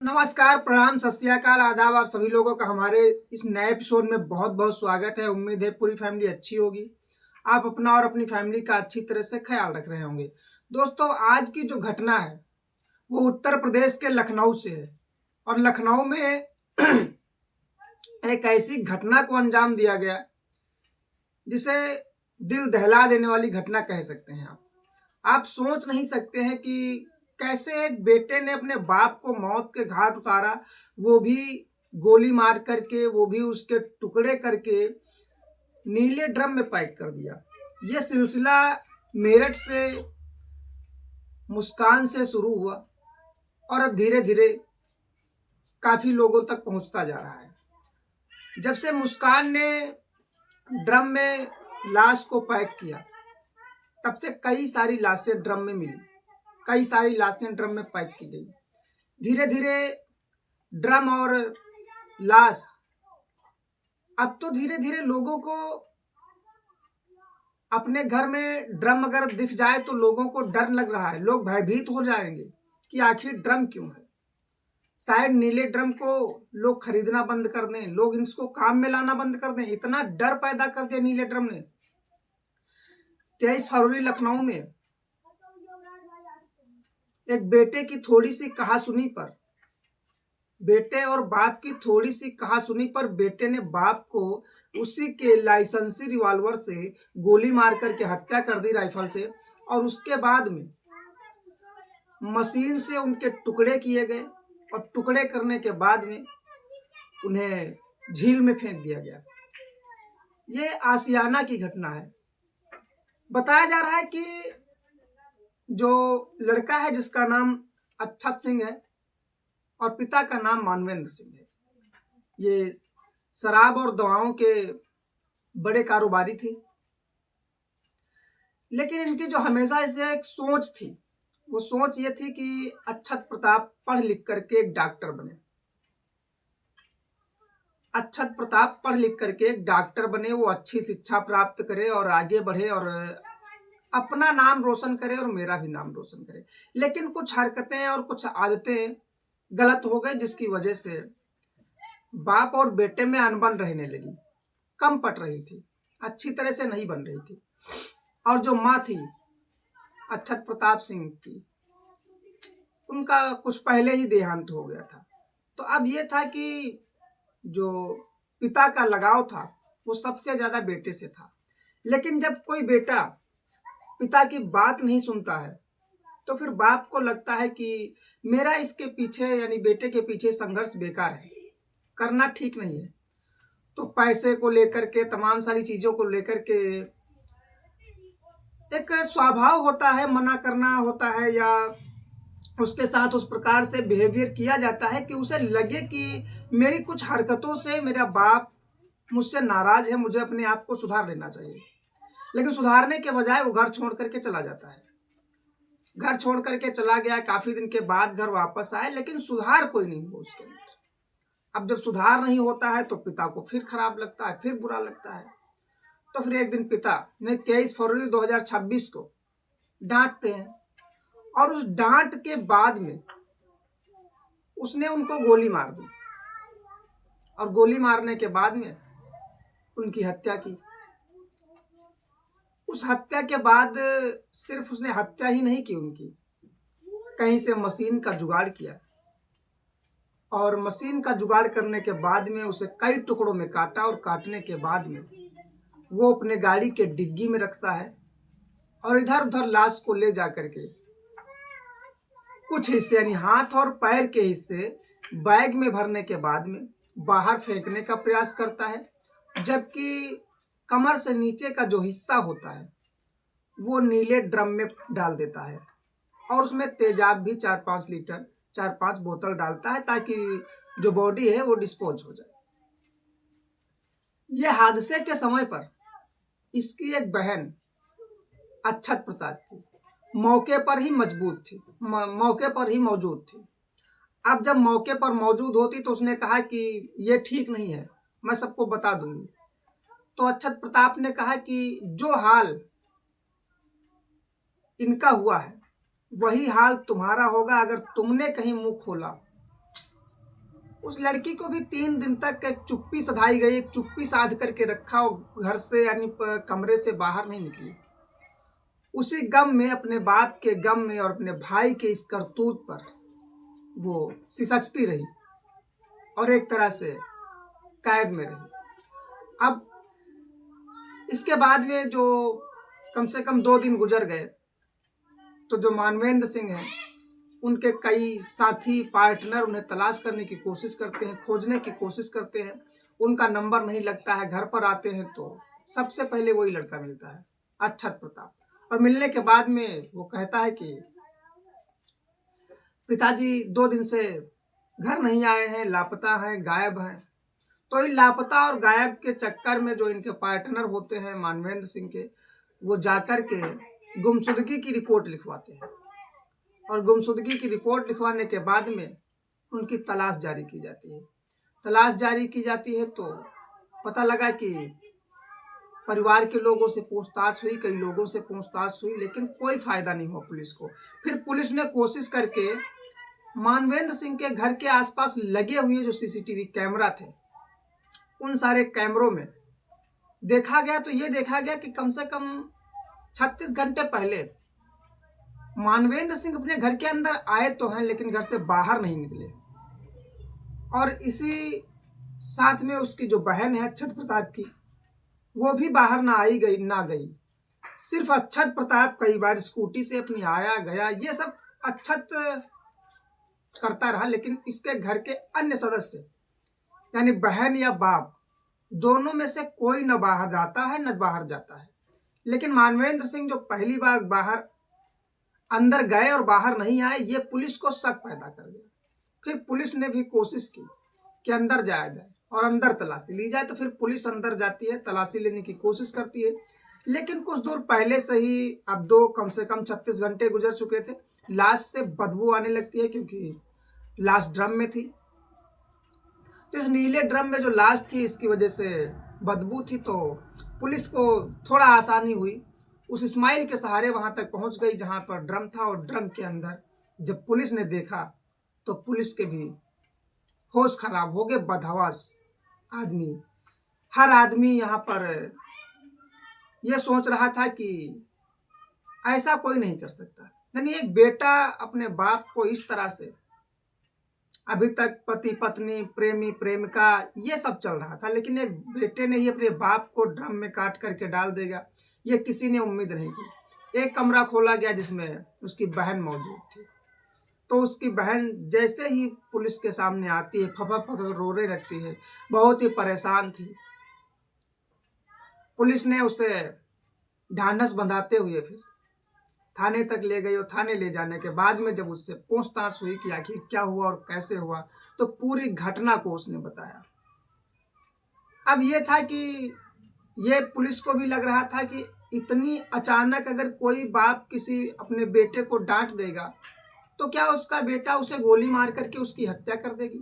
नमस्कार, प्रणाम, सत श्री अकाल, आदाब। आप सभी लोगों का हमारे इस नए एपिसोड में बहुत बहुत स्वागत है। उम्मीद है पूरी फैमिली अच्छी होगी। आप अपना और अपनी फैमिली का अच्छी तरह से ख्याल रख रहे होंगे। दोस्तों, आज की जो घटना है वो उत्तर प्रदेश के लखनऊ से है और लखनऊ में एक ऐसी घटना को अंजाम दिया गया जिसे दिल दहला देने वाली घटना कह सकते हैं। आप सोच नहीं सकते हैं कि कैसे एक बेटे ने अपने बाप को मौत के घाट उतारा, वो भी गोली मार करके, वो भी उसके टुकड़े करके नीले ड्रम में पैक कर दिया। ये सिलसिला मेरठ से, मुस्कान से शुरू हुआ और अब धीरे धीरे काफी लोगों तक पहुंचता जा रहा है। जब से मुस्कान ने ड्रम में लाश को पैक किया, तब से कई सारी लाशें ड्रम में मिली, कई सारी लाशें ड्रम में पैक की गई। धीरे धीरे ड्रम और लाश, अब तो धीरे धीरे लोगों को अपने घर में ड्रम अगर दिख जाए तो लोगों को डर लग रहा है। लोग भयभीत हो जाएंगे कि आखिर ड्रम क्यों है। शायद नीले ड्रम को लोग खरीदना बंद कर दें, लोग इसको काम में लाना बंद कर दें। इतना डर पैदा कर दिया नीले ड्रम ने। 23 फरवरी लखनऊ में एक बेटे की थोड़ी सी कहासुनी पर, बेटे और बाप की थोड़ी सी कहासुनी पर बेटे ने बाप को उसी के लाइसेंसी रिवॉल्वर से गोली मार करके हत्या कर दी, राइफल से। और उसके बाद में मशीन से उनके टुकड़े किए गए और टुकड़े करने के बाद में उन्हें झील में फेंक दिया गया। ये आशियाना की घटना है। बताया जा रहा है कि जो लड़का है जिसका नाम अक्षत सिंह है और पिता का नाम मानवेंद्र सिंह है, ये शराब और दवाओं के बड़े कारोबारी थे। लेकिन इनकी जो हमेशा से एक सोच थी, वो सोच ये थी कि अक्षत प्रताप पढ़ लिख करके एक डॉक्टर बने। अक्षत प्रताप पढ़ लिख करके एक डॉक्टर बने, वो अच्छी शिक्षा प्राप्त करे और आगे बढ़े और अपना नाम रोशन करे और मेरा भी नाम रोशन करे। लेकिन कुछ हरकतें और कुछ आदतें गलत हो गए, जिसकी वजह से बाप और बेटे में अनबन रहने लगी, कम पट रही थी, अच्छी तरह से नहीं बन रही थी। और जो माँ थी अक्षत प्रताप सिंह की, उनका कुछ पहले ही देहांत हो गया था। तो अब ये था कि जो पिता का लगाव था वो सबसे ज्यादा बेटे से था। लेकिन जब कोई बेटा पिता की बात नहीं सुनता है तो फिर बाप को लगता है कि मेरा इसके पीछे, यानी बेटे के पीछे संघर्ष बेकार है, करना ठीक नहीं है। तो पैसे को लेकर के, तमाम सारी चीजों को लेकर के एक स्वभाव होता है, मना करना होता है, या उसके साथ उस प्रकार से बिहेवियर किया जाता है कि उसे लगे कि मेरी कुछ हरकतों से मेरा बाप मुझसे नाराज है, मुझे अपने आप को सुधार लेना चाहिए। लेकिन सुधारने के बजाय वो घर छोड़ करके चला जाता है। घर छोड़ करके चला गया, काफी दिन के बाद घर वापस आए, लेकिन सुधार कोई नहीं हुआ उसके अंदर। अब जब सुधार नहीं होता है तो पिता को फिर खराब लगता है, फिर बुरा लगता है। तो फिर एक दिन पिता ने 23 फरवरी 2026 को डांटते हैं और उस डांट के बाद में उसने उनको गोली मार दी और गोली मारने के बाद में उनकी हत्या की। उस हत्या के बाद सिर्फ उसने हत्या ही नहीं की उनकी, कहीं से मशीन का जुगाड़ किया और मशीन का जुगाड़ करने के बाद में उसे कई टुकड़ों में काटा और काटने के बाद में वो अपने गाड़ी के डिग्गी में रखता है और इधर उधर लाश को ले जा करके कुछ हिस्से, यानी हाथ और पैर के हिस्से, बैग में भरने के बाद में बाहर फेंकने का प्रयास करता है। जबकि कमर से नीचे का जो हिस्सा होता है वो नीले ड्रम में डाल देता है और उसमें तेजाब भी 4-5 लीटर, 4-5 बोतल डालता है ताकि जो बॉडी है वो डिस्पोज हो जाए। यह हादसे के समय पर इसकी एक बहन अक्षत प्रताप की मौके पर ही मजबूत थी, मौके पर ही मौजूद थी। अब जब मौके पर मौजूद होती तो उसने कहा कि ये ठीक नहीं है, मैं सबको बता दूंगी। तो अक्षत प्रताप ने कहा कि जो हाल इनका हुआ है वही हाल तुम्हारा होगा अगर तुमने कहीं मुंह खोला उस लड़की को भी 3 दिन तक एक चुप्पी सधाई गई, एक चुप्पी साध करके रखा और घर से यानी कमरे से बाहर नहीं निकली। उसी गम में, अपने बाप के गम में और अपने भाई के इस करतूत पर वो सिसकती रही और एक तरह से कैद में रही। अब इसके बाद में जो कम से कम 2 दिन गुजर गए तो जो मानवेंद्र सिंह हैं, उनके कई साथी पार्टनर उन्हें तलाश करने की कोशिश करते हैं, खोजने की कोशिश करते हैं। उनका नंबर नहीं लगता है। घर पर आते हैं तो सबसे पहले वही लड़का मिलता है, अक्षत प्रताप। और मिलने के बाद में वो कहता है कि पिताजी 2 दिन से घर नहीं आए हैं, लापता हैं, गायब हैं। तो इन लापता और गायब के चक्कर में जो इनके पार्टनर होते हैं मानवेंद्र सिंह के, वो जाकर के गुमशुदगी की रिपोर्ट लिखवाते हैं। और गुमशुदगी की रिपोर्ट लिखवाने के बाद में उनकी तलाश जारी की जाती है। तलाश जारी की जाती है तो पता लगा कि परिवार के लोगों से पूछताछ हुई, कई लोगों से पूछताछ हुई, लेकिन कोई फायदा नहीं हुआ पुलिस को। फिर पुलिस ने कोशिश करके मानवेंद्र सिंह के घर के आसपास लगे हुए जो सीसीटीवी कैमरा थे, उन सारे कैमरों में देखा गया तो ये देखा गया कि कम से कम 36 घंटे पहले मानवेंद्र सिंह अपने घर के अंदर आए तो हैं, लेकिन घर से बाहर नहीं निकले। और इसी साथ में उसकी जो बहन है अक्षत प्रताप की, वो भी बाहर ना गई। सिर्फ अक्षत प्रताप कई बार स्कूटी से अपनी आया गया, ये सब अक्षत करता रहा, लेकिन इसके घर के अन्य सदस्य यानी बहन या बाप, दोनों में से कोई न बाहर जाता है न बाहर जाता है। लेकिन मानवेंद्र सिंह जो पहली बार बाहर अंदर गए और बाहर नहीं आए, ये पुलिस को शक पैदा कर गया। फिर पुलिस ने भी कोशिश की कि अंदर जाया जाए और अंदर तलाशी ली जाए। तो फिर पुलिस अंदर जाती है, तलाशी लेने की कोशिश करती है, लेकिन कुछ दूर पहले से ही अब कम से कम 36 घंटे गुजर चुके थे। लाश से बदबू आने लगती है क्योंकि लाश ड्रम में थी। तो इस नीले ड्रम में जो लाश थी, इसकी वजह से बदबू थी। तो पुलिस को थोड़ा आसानी हुई, उस इस्माइल के सहारे वहां तक पहुंच गई जहां पर ड्रम था। और ड्रम के अंदर जब पुलिस ने देखा तो पुलिस के भी होश खराब हो गए। बदहवास आदमी, हर आदमी यहाँ पर यह सोच रहा था कि ऐसा कोई नहीं कर सकता। यानी एक बेटा अपने बाप को इस तरह से, अभी तक पति पत्नी, प्रेमी प्रेमिका, ये सब चल रहा था, लेकिन एक बेटे ने ही अपने बाप को ड्रम में काट करके डाल देगा, ये किसी ने उम्मीद नहीं की। एक कमरा खोला गया जिसमें उसकी बहन मौजूद थी। तो उसकी बहन जैसे ही पुलिस के सामने आती है, फपक रोने लगती है, बहुत ही परेशान थी। पुलिस ने उसे ढांढस बंधाते हुए फिर थाने तक ले गई। और थाने ले जाने के बाद में जब उससे पूछताछ हुई कि आखिर क्या हुआ और कैसे हुआ, तो पूरी घटना को उसने बताया। अब ये था कि ये पुलिस को भी लग रहा था कि इतनी अचानक अगर कोई बाप किसी अपने बेटे को डांट देगा तो क्या उसका बेटा उसे गोली मार करके उसकी हत्या कर देगी?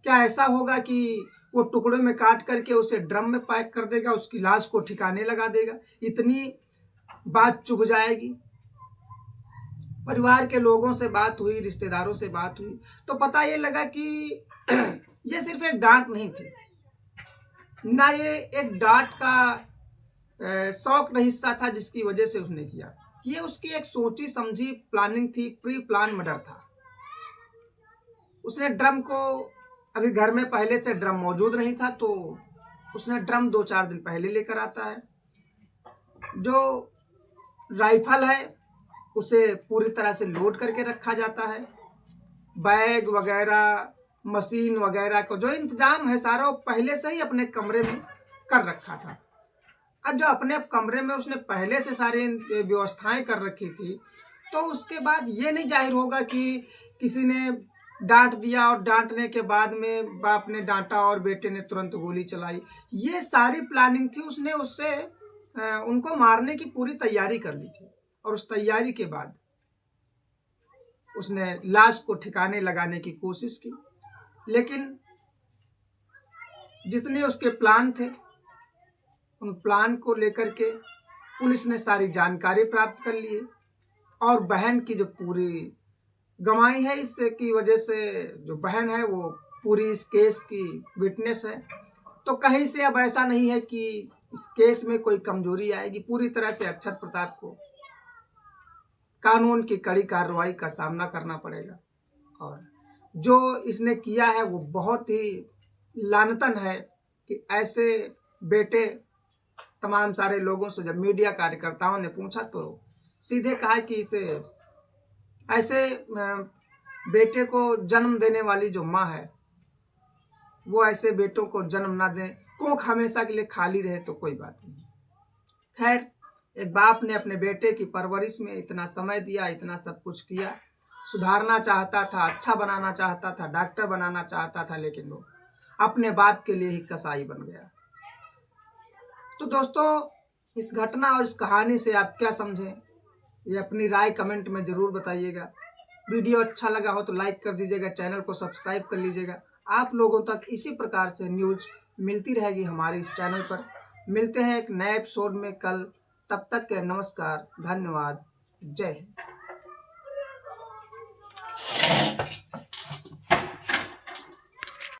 क्या ऐसा होगा कि वो टुकड़ों में काट करके उसे ड्रम में पैक कर देगा, उसकी लाश को ठिकाने लगा देगा? इतनी बात चुभ जाएगी। परिवार के लोगों से बात हुई, रिश्तेदारों से बात हुई, तो पता ये लगा कि ये सिर्फ एक डांट नहीं थी, ना ये एक डांट का शौक हिस्सा था जिसकी वजह से उसने किया। ये उसकी एक सोची समझी प्लानिंग थी, प्री प्लान मर्डर था। उसने ड्रम को, अभी घर में पहले से ड्रम मौजूद नहीं था, तो उसने ड्रम 2-4 दिन पहले लेकर आता है। जो राइफल है उसे पूरी तरह से लोड करके रखा जाता है। बैग वगैरह, मशीन वगैरह का जो इंतजाम है सारा, वो पहले से ही अपने कमरे में कर रखा था। अब जो अपने कमरे में उसने पहले से सारी व्यवस्थाएं कर रखी थी, तो उसके बाद ये नहीं जाहिर होगा कि किसी ने डांट दिया और डांटने के बाद में बाप ने डांटा और बेटे ने तुरंत गोली चलाई। ये सारी प्लानिंग थी। उसने उससे उनको मारने की पूरी तैयारी कर ली थी। और उस तैयारी के बाद उसने लाश को ठिकाने लगाने की कोशिश की, लेकिन जितने उसके प्लान थे, उन प्लान को लेकर के पुलिस ने सारी जानकारी प्राप्त कर ली है। और बहन की जो पूरी गंवाई है, इससे की वजह से जो बहन है वो पूरी इस केस की विटनेस है। तो कहीं से अब ऐसा नहीं है कि इस केस में कोई कमजोरी आएगी। पूरी तरह से अक्षत प्रताप को कानून की कड़ी कार्रवाई का सामना करना पड़ेगा। और जो इसने किया है वो बहुत ही लानतन है कि ऐसे बेटे, तमाम सारे लोगों से जब मीडिया कार्यकर्ताओं ने पूछा तो सीधे कहा कि इसे ऐसे बेटे को जन्म देने वाली जो माँ है वो ऐसे बेटों को जन्म ना दे, कोख हमेशा के लिए खाली रहे तो कोई बात नहीं। खैर, एक बाप ने अपने बेटे की परवरिश में इतना समय दिया, इतना सब कुछ किया, सुधारना चाहता था, अच्छा बनाना चाहता था, डॉक्टर बनाना चाहता था, लेकिन वो अपने बाप के लिए ही कसाई बन गया। तो दोस्तों, इस घटना और इस कहानी से आप क्या समझें, ये अपनी राय कमेंट में ज़रूर बताइएगा। वीडियो अच्छा लगा हो तो लाइक कर दीजिएगा, चैनल को सब्सक्राइब कर लीजिएगा। आप लोगों तक इसी प्रकार से न्यूज़ मिलती रहेगी हमारे इस चैनल पर। मिलते हैं एक नए एपिसोड में कल। तब तक के नमस्कार, धन्यवाद, जय हिंद।